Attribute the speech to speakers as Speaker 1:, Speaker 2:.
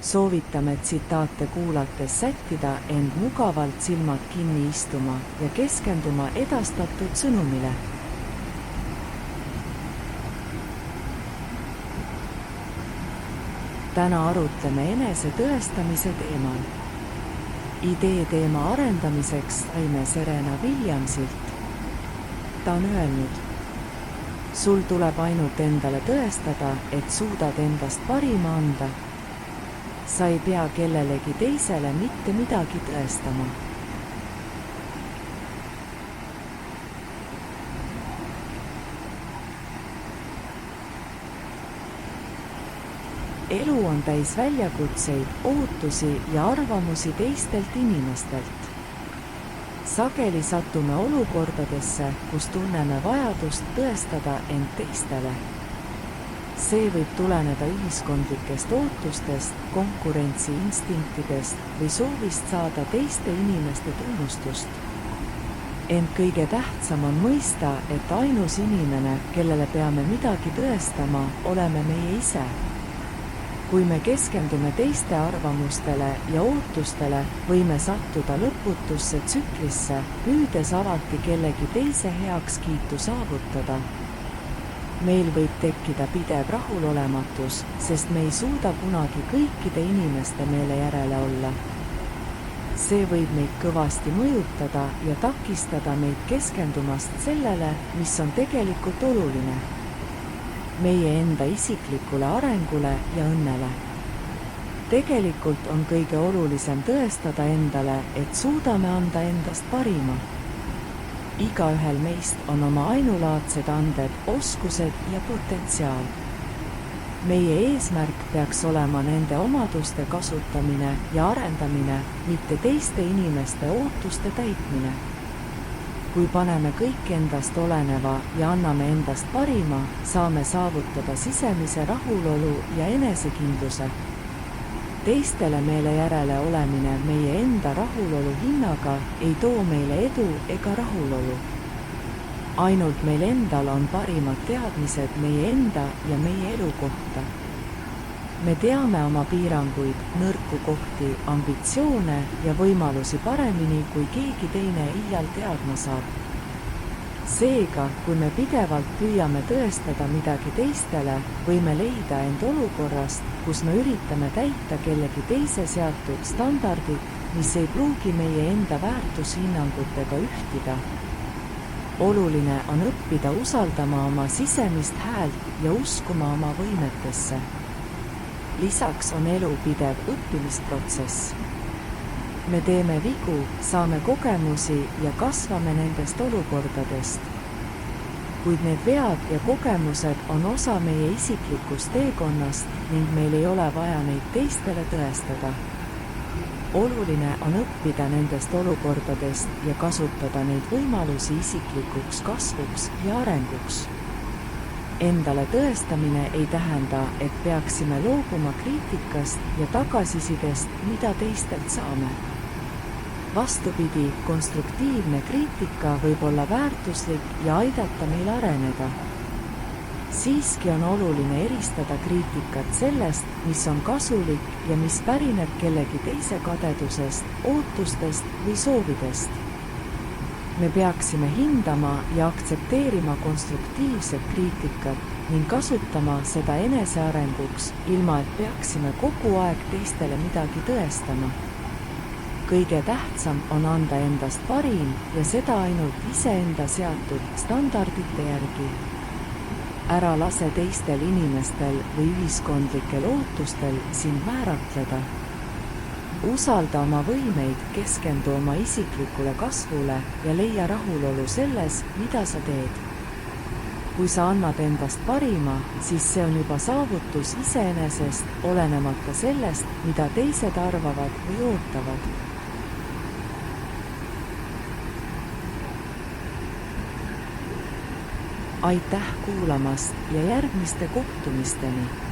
Speaker 1: Soovitame tsitaate kuulates sättida end mugavalt silmad kinni istuma ja keskenduma edastatud sõnumile. Täna arutleme enese tõestamise teemal. Idee teema arendamiseks saime Serena Williamsilt. Ta on öelnud: sul tuleb ainult endale tõestada, et suudad endast parima anda. Sa ei pea kellelegi teisele mitte midagi tõestama. Elu on täis väljakutseid, ootusi ja arvamusi teistelt inimestelt. Sageli satume olukordadesse, kus tunneme vajadust tõestada end teistele. See võib tuleneda ühiskondlikest ootustest, konkurentsiinstinktidest või soovist saada teiste inimeste tunnustust. Ent kõige tähtsam on mõista, et ainus inimene, kellele peame midagi tõestama, oleme meie ise. Kui me keskendume teiste arvamustele ja ootustele, võime sattuda lõputusse tsüklisse, püüdes alati kellegi teise heakskiitu saavutada. Meil võib tekkida pidev rahulolematus, sest me ei suuda kunagi kõikide inimeste meele järele olla. See võib meid kõvasti mõjutada ja takistada meid keskendumast sellele, mis on tegelikult oluline. Meie enda isiklikule arengule ja õnnele. Tegelikult on kõige olulisem tõestada endale, et suudame anda endast parima. Igaühel meist on oma ainulaadsed anded, oskused ja potentsiaal. Meie eesmärk peaks olema nende omaduste kasutamine ja arendamine, mitte teiste inimeste ootuste täitmine. Kui paneme kõik endast oleneva ja anname endast parima, saame saavutada sisemise rahulolu ja enesekindluse. Teistele meele järele olemine meie enda rahulolu hinnaga ei too meile edu ega rahulolu. Ainult meil endal on parimad teadmised meie enda ja meie elu kohta. Me teame oma piiranguid, nõrku kohti, ambitsioone ja võimalusi paremini, kui keegi teine iial teadma saab. Seega, kui me pidevalt püüame tõestada midagi teistele, võime leida end olukorrast, kus me üritame täita kellegi teise seatud standardit, mis ei pruugi meie enda väärtushinnangutega ühtida. Oluline on õppida usaldama oma sisemist häält ja uskuma oma võimetesse. Lisaks on elu pidev õppimisprotsess. Me teeme vigu, saame kogemusi ja kasvame nendest olukordadest. Kuid need vead ja kogemused on osa meie isiklikust teekonnast ning meil ei ole vaja neid teistele tõestada. Oluline on õppida nendest olukordadest ja kasutada neid võimalusi isiklikuks kasvuks ja arenguks. Endale tõestamine ei tähenda, et peaksime loobuma kriitikast ja tagasisidest, mida teistelt saame. Vastupidi, konstruktiivne kriitika võib olla väärtuslik ja aidata meil areneda. Siiski on oluline eristada kriitikat sellest, mis on kasulik ja mis pärineb kellegi teise kadedusest, ootustest või soovidest. Me peaksime hindama ja aktsepteerima konstruktiivset kriitikat ning kasutama seda enesearenguks, ilma et peaksime kogu aeg teistele midagi tõestama. Kõige tähtsam on anda endast parim ja seda ainult iseenda seatud standardite järgi. Ära lase teistel inimestel või ühiskondlikel ootustel sind määratleda. Usalda oma võimeid, keskendu oma isiklikule kasvule ja leia rahulolu selles, mida sa teed. Kui sa annad endast parima, siis see on juba saavutus iseenesest, olenemata sellest, mida teised arvavad või ootavad. Aitäh kuulamast ja järgmiste kohtumisteni!